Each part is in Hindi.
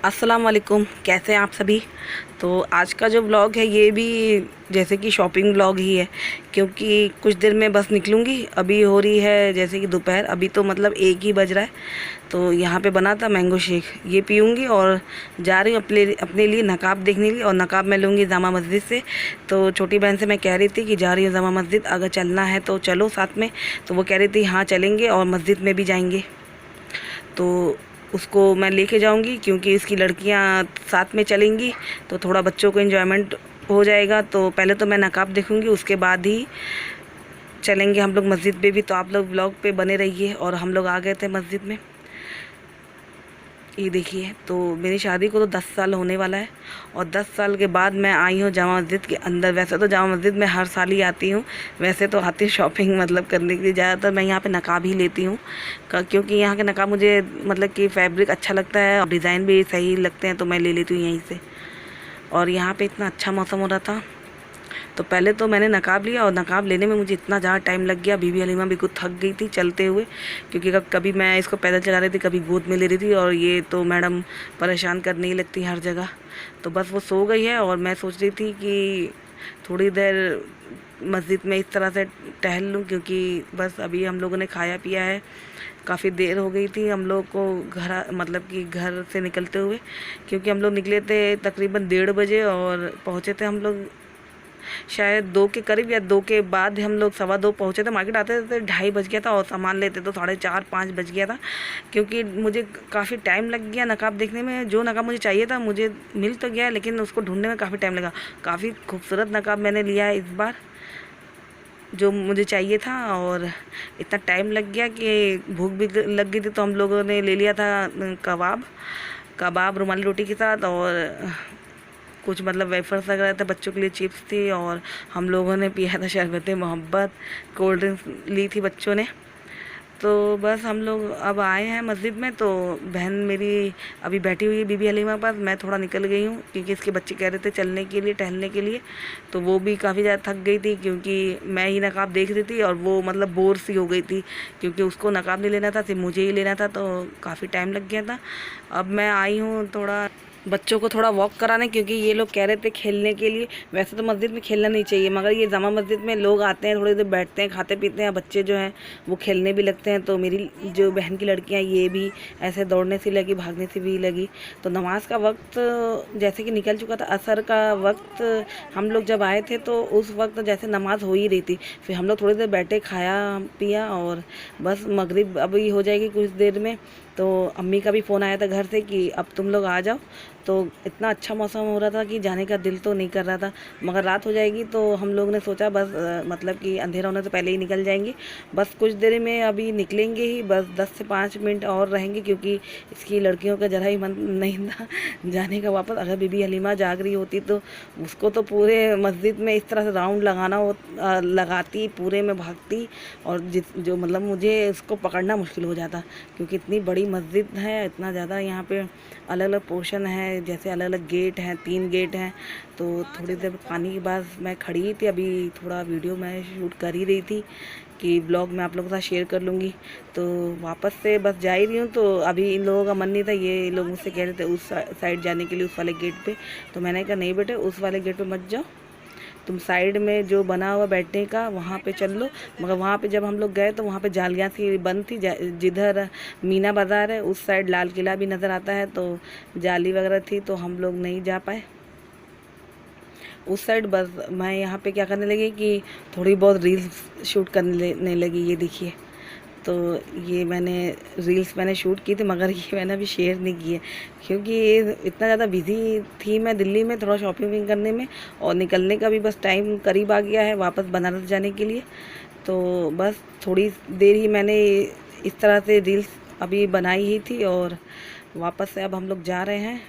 अस्सलाम वालेकुम, कैसे हैं आप सभी। तो आज का जो व्लॉग है ये भी जैसे कि शॉपिंग व्लॉग ही है, क्योंकि कुछ देर में बस निकलूँगी। अभी हो रही है जैसे कि दोपहर, अभी तो मतलब 1 ही बज रहा है। तो यहाँ पे बना था मैंगो शेक, ये पीऊँगी और जा रही हूँ अपने लिए नकाब देखने के लिए। और नकाब मैं लूँगी जामा मस्जिद से। तो छोटी बहन से मैं कह रही थी कि जा रही हूँ जामा मस्जिद, अगर चलना है तो चलो साथ में। तो वो कह रही थी हाँ चलेंगे और मस्जिद में भी जाएंगे। तो उसको मैं लेके जाऊंगी क्योंकि इसकी लड़कियां साथ में चलेंगी तो थोड़ा बच्चों को एंजॉयमेंट हो जाएगा। तो पहले तो मैं नकाब देखूंगी, उसके बाद ही चलेंगे हम लोग मस्जिद पे भी। तो आप लोग व्लॉग पे बने रहिए। और हम लोग आ गए थे मस्जिद में, ये देखिए। तो मेरी शादी को तो 10 साल होने वाला है और 10 साल के बाद मैं आई हूँ जामा मस्जिद के अंदर। वैसे तो जामा मस्जिद में हर साल ही आती हूँ, वैसे तो आती हूँ शॉपिंग मतलब करने के लिए। ज़्यादातर मैं यहाँ पे नकाब ही लेती हूँ क्योंकि यहाँ के नकाब मुझे मतलब कि फैब्रिक अच्छा लगता है और डिज़ाइन भी सही लगते हैं, तो मैं ले लेती हूँ यहीं से। और यहाँ पे इतना अच्छा मौसम हो रहा था, तो पहले तो मैंने नकाब लिया और नकाब लेने में मुझे इतना ज़्यादा टाइम लग गया। बीबी हलीमा भी कुछ थक गई थी चलते हुए, क्योंकि कभी मैं इसको पैदल चला रही थी, कभी गोद में ले रही थी। और ये तो मैडम परेशान करने ही लगती हर जगह। तो बस वो सो गई है और मैं सोच रही थी कि थोड़ी देर मस्जिद में इस तरह से टहल लूँ, क्योंकि बस अभी हम लोगों ने खाया पिया है। काफ़ी देर हो गई थी हम लोग को घर मतलब कि घर से निकलते हुए, क्योंकि हम लोग निकले थे तकरीबन 1:30 बजे और पहुँचे थे हम लोग शायद 2 के करीब या 2 के बाद। हम लोग 2:15 पहुँचे थे। मार्केट आते थे 2:30 बज गया था और सामान लेते तो 4:30-5 बज गया था, क्योंकि मुझे काफ़ी टाइम लग गया नकाब देखने में। जो नकाब मुझे चाहिए था मुझे मिल तो गया, लेकिन उसको ढूंढने में काफ़ी टाइम लगा। काफ़ी खूबसूरत नकाब मैंने लिया है इस बार जो मुझे चाहिए था, और इतना टाइम लग गया कि भूख भी लग गई थी। तो हम लोगों ने ले लिया था कबाब कबाब रुमाली रोटी के साथ, और कुछ मतलब वेफर्स वगैरह थे, बच्चों के लिए चिप्स थी, और हम लोगों ने पिया था शरबत मोहब्बत। कोल्ड ड्रिंक्स ली थी बच्चों ने। तो बस हम लोग अब आए हैं मस्जिद में। तो बहन मेरी अभी बैठी हुई है बीबी हलीमा पास। मैं थोड़ा निकल गई हूँ क्योंकि इसके बच्चे कह रहे थे चलने के लिए, टहलने के लिए। तो वो भी काफ़ी ज़्यादा थक गई थी, क्योंकि मैं ही नकाब देख रही थी और वो मतलब बोर सी हो गई थी, क्योंकि उसको नकाब नहीं लेना था, सिर्फ मुझे ही लेना था। तो काफ़ी टाइम लग गया था। अब मैं आई हूँ थोड़ा बच्चों को थोड़ा वॉक कराने, क्योंकि ये लोग कह रहे थे खेलने के लिए। वैसे तो मस्जिद में खेलना नहीं चाहिए, मगर ये जामा मस्जिद में लोग आते हैं, थोड़ी देर बैठते हैं, खाते पीते हैं, बच्चे जो हैं वो खेलने भी लगते हैं। तो मेरी जो बहन की लड़कियां ये भी ऐसे दौड़ने से लगी, भागने से भी लगी। तो नमाज का वक्त जैसे कि निकल चुका था, असर का वक्त। हम लोग जब आए थे तो उस वक्त जैसे नमाज हो ही रही थी। फिर हम लोग थोड़ी देर बैठे, खाया पिया, और बस मगरिब अभी हो जाएगी कुछ देर में। तो अम्मी का भी फ़ोन आया था घर से कि अब तुम लोग आ जाओ। तो इतना अच्छा मौसम हो रहा था कि जाने का दिल तो नहीं कर रहा था, मगर रात हो जाएगी तो हम लोग ने सोचा बस मतलब कि अंधेरा होने से पहले ही निकल जाएंगे। बस कुछ देर में अभी निकलेंगे ही, बस 10 से 5 मिनट और रहेंगे, क्योंकि इसकी लड़कियों का जरा ही मन नहीं था जाने का वापस। अगर बीबी हलीमा जाग रही होती तो उसको तो पूरे मस्जिद में इस तरह से राउंड लगाती, पूरे में भागती, और जो मतलब मुझे उसको पकड़ना मुश्किल हो जाता, क्योंकि इतनी बड़ी मस्जिद है, इतना ज़्यादा यहाँ पे अलग अलग पोर्शन है, जैसे अलग अलग गेट हैं, 3 गेट हैं। तो थोड़ी देर पानी के बाद मैं खड़ी थी, अभी थोड़ा वीडियो मैं शूट कर ही रही थी कि ब्लॉग मैं आप लोगों के साथ शेयर कर लूँगी। तो वापस से बस जा ही रही हूँ। तो अभी इन लोगों का मन नहीं था, ये लोग मुझसे कह रहे थे उस साइड जाने के लिए, उस वाले गेट पे। तो मैंने कहा नहीं बेटे, उस वाले गेट पे मत जाओ, तुम साइड में जो बना हुआ बैठने का वहाँ पे चल लो। मगर वहाँ पे जब हम लोग गए तो वहाँ पे जालियाँ सी बंद थी, जिधर मीना बाज़ार है उस साइड लाल किला भी नज़र आता है, तो जाली वगैरह थी, तो हम लोग नहीं जा पाए उस साइड। बस मैं यहाँ पे क्या करने लगी कि थोड़ी बहुत रील्स शूट करने लगी। ये देखिए, तो ये रील्स मैंने शूट की थी, मगर ये मैंने अभी शेयर नहीं की है, क्योंकि ये इतना ज़्यादा बिज़ी थी मैं दिल्ली में थोड़ा शॉपिंग करने में, और निकलने का भी बस टाइम करीब आ गया है वापस बनारस जाने के लिए। तो बस थोड़ी देर ही मैंने इस तरह से रील्स अभी बनाई ही थी, और वापस से अब हम लोग जा रहे हैं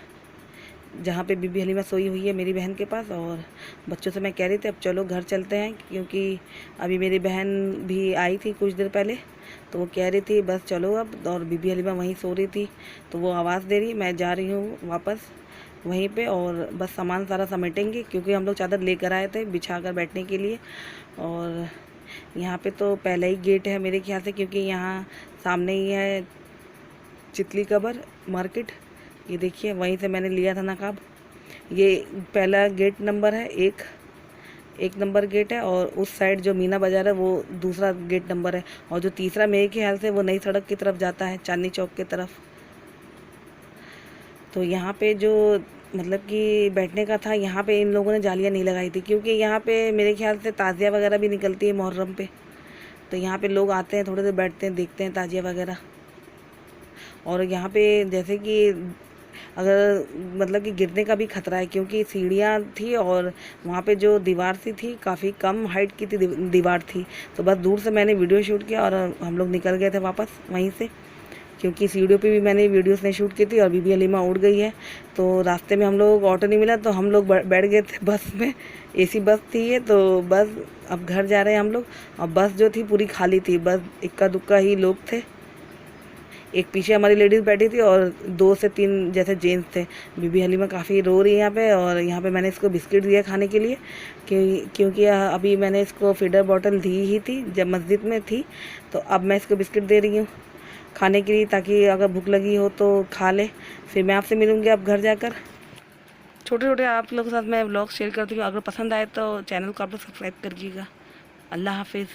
जहाँ पे बीबी हलीमा सोई हुई है मेरी बहन के पास। और बच्चों से मैं कह रही थी अब चलो घर चलते हैं, क्योंकि अभी मेरी बहन भी आई थी कुछ देर पहले, तो वो कह रही थी बस चलो अब, और बीबी हलीमा वहीं सो रही थी, तो वो आवाज़ दे रही। मैं जा रही हूँ वापस वहीं पे, और बस सामान सारा समेटेंगे, क्योंकि हम लोग चादर लेकर आए थे बिछा कर बैठने के लिए। और यहाँ पे तो पहला ही गेट है मेरे ख्याल से, क्योंकि यहाँ सामने ही है चितली कबर मार्केट, ये देखिए वहीं से मैंने लिया था नकाब। ये पहला गेट नंबर है, एक नंबर गेट है, और उस साइड जो मीना बाज़ार है वो दूसरा गेट नंबर है, और जो तीसरा मेरे ख्याल से वो नई सड़क की तरफ जाता है, चांदनी चौक की तरफ। तो यहाँ पे जो मतलब कि बैठने का था, यहाँ पे इन लोगों ने जालियाँ नहीं लगाई थी, क्योंकि यहाँ पे मेरे ख्याल से ताज़िया वगैरह भी निकलती है मुहर्रम पे। तो यहाँ पे लोग आते हैं, थोड़ी देर बैठते हैं, देखते हैं ताज़िया वगैरह। और यहाँ पे जैसे कि अगर मतलब कि गिरने का भी खतरा है, क्योंकि सीढ़ियाँ थी और वहाँ पे जो दीवार सी थी काफ़ी कम हाइट की थी, दीवार थी। तो बस दूर से मैंने वीडियो शूट किया और हम लोग निकल गए थे वापस वहीं से, क्योंकि सीढ़ियों पे भी मैंने वीडियोस नहीं शूट की थी और बीबी हलीमा उड़ गई है। तो रास्ते में हम लोग को ऑटो नहीं मिला, तो हम लोग बैठ गए थे बस में। एसी बस थी ये, तो बस अब घर जा रहे हैं हम लोग। और बस जो थी पूरी खाली थी, बस इक्का दुक्का ही लोग थे। एक पीछे हमारी लेडीज़ बैठी थी और 2 से 3 जैसे जेंट्स थे। बीबी हलीमा काफ़ी रो रही है यहाँ पे, और यहाँ पे मैंने इसको बिस्किट दिया खाने के लिए, क्योंकि अभी मैंने इसको फीडर बॉटल दी ही थी जब मस्जिद में थी। तो अब मैं इसको बिस्किट दे रही हूँ खाने के लिए, ताकि अगर भूख लगी हो तो खा ले। फिर मैं आपसे मिलूँगी अब घर जाकर। छोटे छोटे आप लोगों के साथ मैं व्लॉग शेयर करती हूँ। अगर पसंद आए तो चैनल को आप लोग सब्सक्राइब करिएगा। अल्लाह हाफिज़।